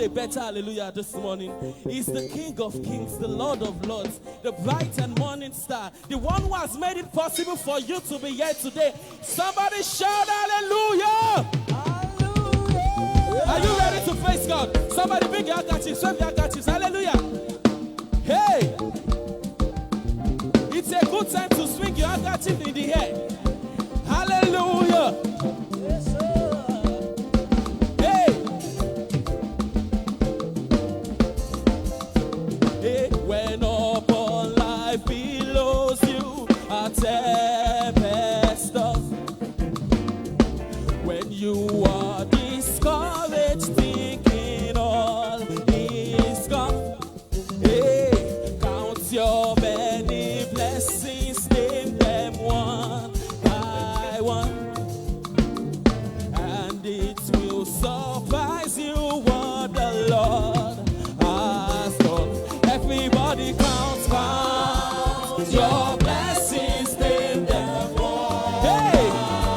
a better hallelujah this morning. He's the King of Kings, the Lord of Lords, the bright and morning star, the one who has made it possible for you to be here today. Somebody shout hallelujah! Hallelujah! Are you ready to praise God? Somebody bring your handkerchiefs, wave your handkerchiefs, hallelujah! Hey! It's a good time to swing your handkerchief in the air. Hallelujah! Yes, sir. Hey! Hey, when upon life belows you a tempest of, when you are discouraged, thinking all is gone. Hey, count your many blessings, name them one by one, and it will surprise you what the Lord has done. Everybody count your blessings, name them one. Hey,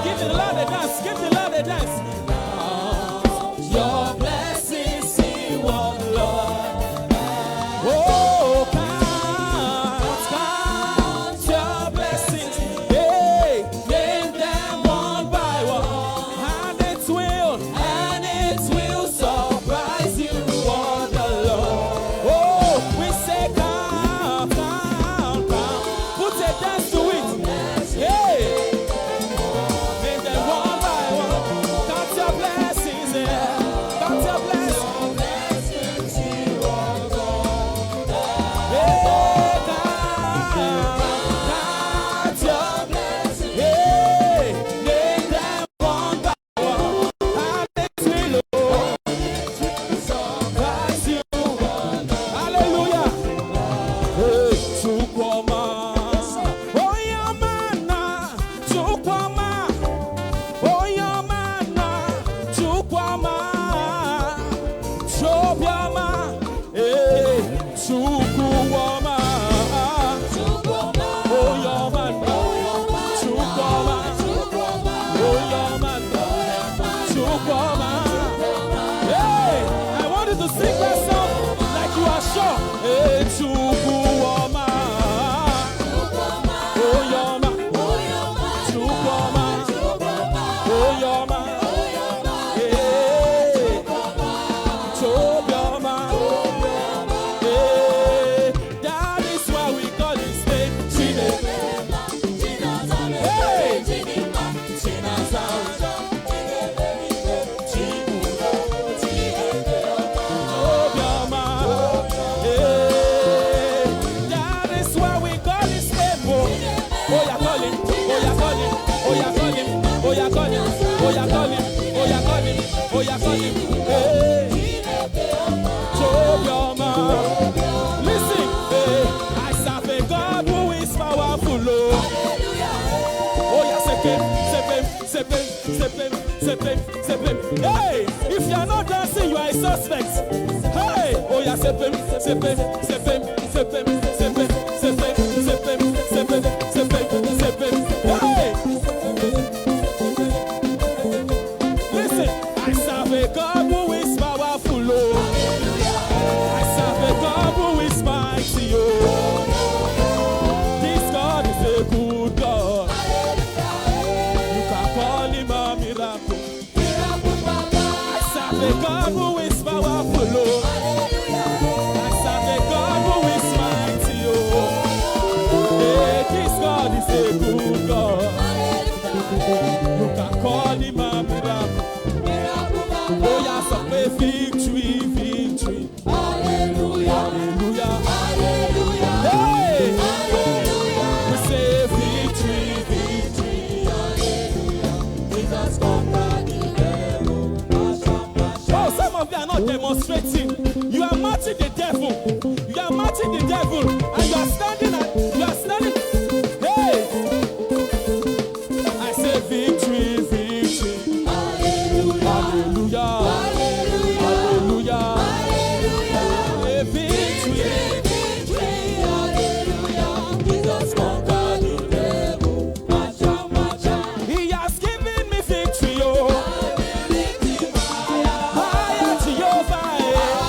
give the Lord a dance, give the Lord a dance. Count your blessings, see what the Lord has. Oh, count your blessings. Hey, name them one by one, and it will surprise you what the Lord. Oh, we say count. Put a dance to it. Hey, name them one by one. Count your blessings, yeah. Count your blessings. Hey, count your blessings. Hey, name them one by one, and it will surprise you. Hallelujah. Hey, Chukwuma. Oh, your mana, Chukwuma. Oh, your mana, Chukwuma. Chobiama. Hey, Chukwuma. Oh, your mana, Chukwuma. Oh, your mana, Chukwuma. Hey, I want you to sing that song like you are sure. Hey, Chukwuma. Oh, your mana, Chukwuma. Oh, your mana. Hey, Chobiama. Hey, that is why we call his name Chineke. Hey, Chobiama. Hey, that is why we call his name. Oh, yeah, call him. Oh, yeah, call him. Oh, yeah, call him. Oh, yeah, call him. Oh, yeah, call him. Oh, yeah, call him. Oh, yeah, call him. Hey, Chobiama. Listen, hey, I serve a God who is powerful. Oh, yeah, step him. Hey, if you are not dancing, you are a suspect. Hey, oh, yeah, step him. Hey, listen, I serve a God who is powerful. I serve a God who is mighty. This God is a good God. You can call him a miracle. I serve a God who is powerful. I serve a God who is mighty. Hey, this God is a good God. You can call him a miracle. Oh, yes, I pray victory. Hallelujah. Hey, we say victory. Jesus conquered the devil. Oh, some of you are not demonstrating. You are matching the devil. You are matching the devil, and you are standing. Hey, I say victory. Hallelujah. Hey, victory. Jesus conquered the devil. He has given me victory. Oh, higher Jehovah.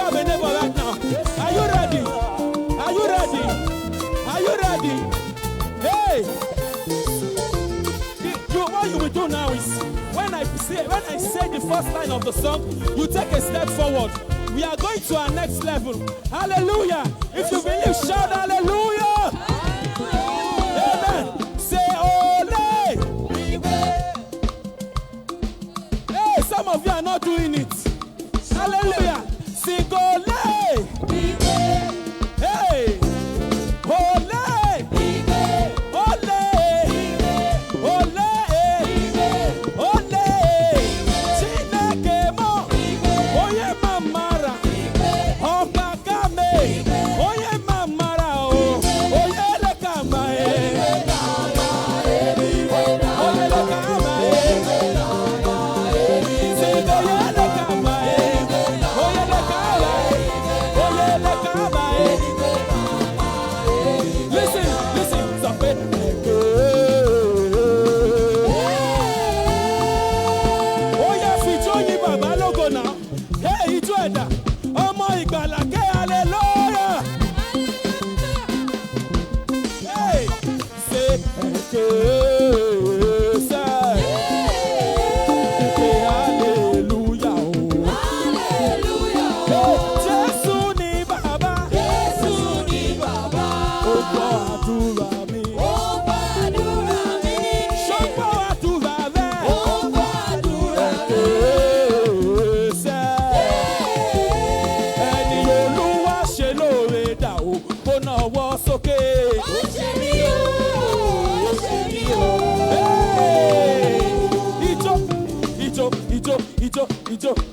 grab a neighbor right now. Are you ready? Are you ready? Are you ready? Hey! What you will do now is when I say the first line of the song, you take a step forward. We are going to our next level. Hallelujah! If you believe, shout hallelujah! Amen. Say ole! Hey, some of you are not doing it. Hallelujah! Sing ole! Hey! Ole!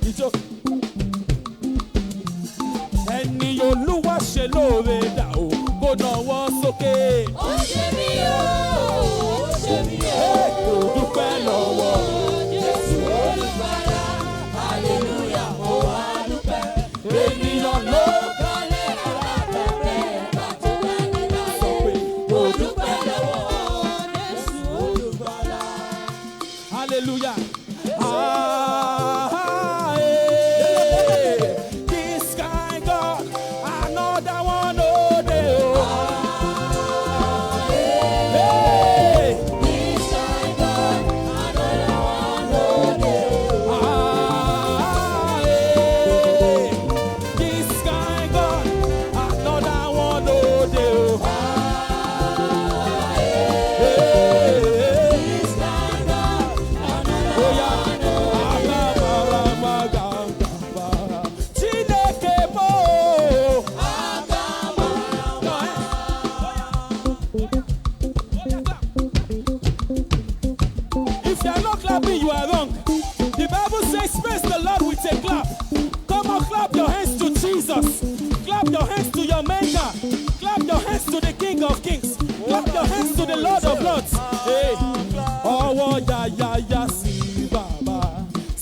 Ijo. Ẹni Olúwa ṣe lóore dà o, kó nawọ́ sókè. Ó ṣe mí o, ó ṣe mí o. Kò dúpẹ́ lọ́wọ́ Jésù Olùgbàlà, hallelujah, mo wá dúpẹ́. Ènìyàn ló kọ́lé alábẹ̀rẹ̀ bàtú láti láyé. Kò dúpẹ́ lọ́wọ́ Jésù Olùgbàlà. Hallelujah. Clap your hands to your maker. Clap your hands to the King of Kings. Clap your hands to the Lord of Lords. Hey. Ọwọ́ ya sí bàbá.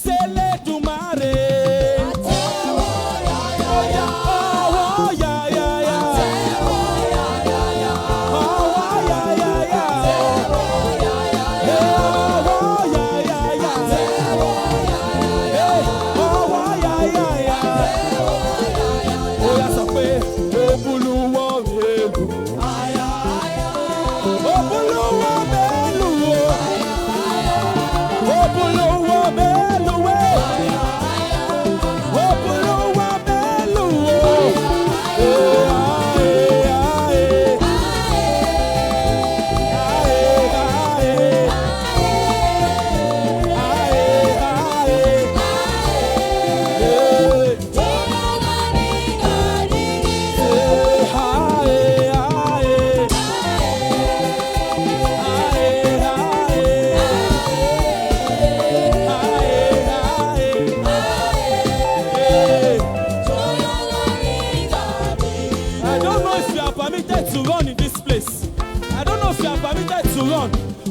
Sẹ́lẹ̀ dùmarè.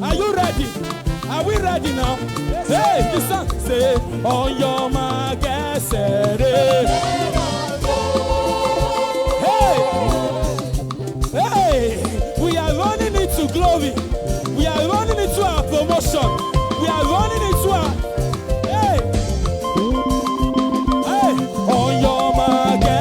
Are you ready? Are we ready now? Hey, the song say, on your mark, get set. Hey, we are running into glory. We are running into our promotion. We are running into our. Hey, on your mark.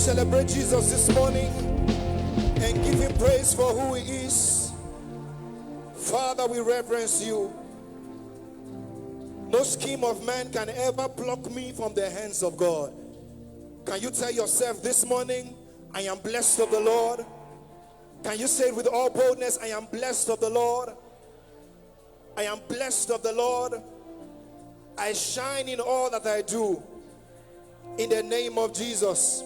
celebrate Jesus this morning and give him praise for who he is. Father, we reverence you. No scheme of man can ever pluck me from the hands of God. Can you tell yourself this morning, I am blessed of the Lord? Can you say it with all boldness, I am blessed of the Lord? I am blessed of the Lord. I shine in all that I do. In the name of Jesus.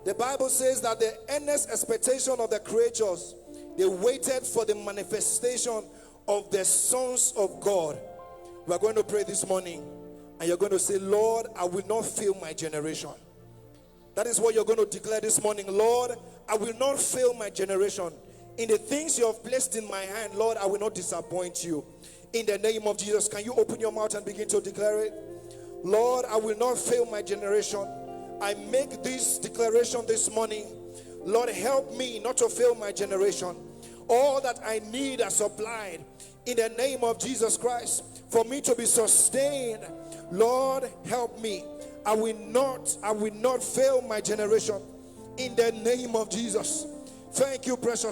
The Bible says that the earnest expectation of the creatures, they waited for the manifestation of the sons of God. We are going to pray this morning, and you're going to say, Lord, I will not fail my generation. That is what you're going to declare this morning. Lord, I will not fail my generation. In the things you have placed in my hand, Lord, I will not disappoint you. In the name of Jesus, can you open your mouth and begin to declare it? Lord, I will not fail my generation. I make this declaration this morning. Lord, help me not to fail my generation. All that I need are supplied in the name of Jesus Christ for me to be sustained. Lord, help me. I will not fail my generation in the name of Jesus. Thank you, precious